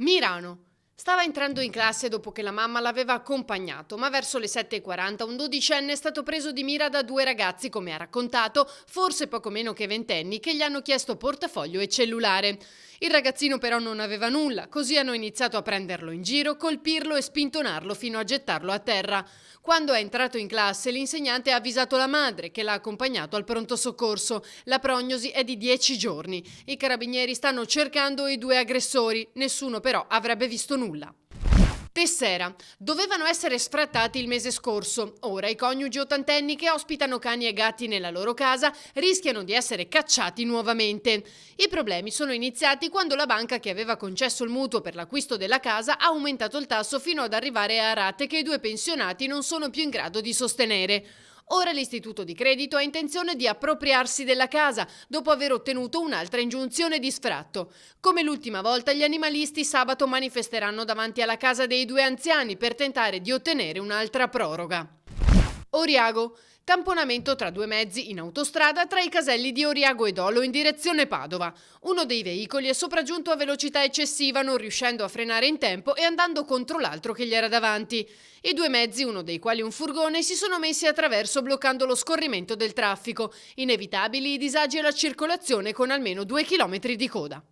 Milano. Stava entrando in classe dopo che la mamma l'aveva accompagnato, ma verso le 7:40 un dodicenne è stato preso di mira da due ragazzi, come ha raccontato, forse poco meno che ventenni, che gli hanno chiesto portafoglio e cellulare. Il ragazzino però non aveva nulla, così hanno iniziato a prenderlo in giro, colpirlo e spintonarlo fino a gettarlo a terra. Quando è entrato in classe, l'insegnante ha avvisato la madre, che l'ha accompagnato al pronto soccorso. La prognosi è di 10 giorni. I carabinieri stanno cercando i due aggressori, nessuno però avrebbe visto nulla. Tessera. Dovevano essere sfrattati il mese scorso. Ora i coniugi ottantenni che ospitano cani e gatti nella loro casa rischiano di essere cacciati nuovamente. I problemi sono iniziati quando la banca che aveva concesso il mutuo per l'acquisto della casa ha aumentato il tasso fino ad arrivare a rate che i due pensionati non sono più in grado di sostenere. Ora l'istituto di credito ha intenzione di appropriarsi della casa dopo aver ottenuto un'altra ingiunzione di sfratto. Come l'ultima volta, gli animalisti sabato manifesteranno davanti alla casa dei due anziani per tentare di ottenere un'altra proroga. Oriago. Tamponamento tra due mezzi in autostrada tra i caselli di Oriago e Dolo in direzione Padova. Uno dei veicoli è sopraggiunto a velocità eccessiva, non riuscendo a frenare in tempo e andando contro l'altro che gli era davanti. I due mezzi, uno dei quali un furgone, si sono messi a traverso bloccando lo scorrimento del traffico. Inevitabili i disagi alla circolazione con almeno 2 chilometri di coda.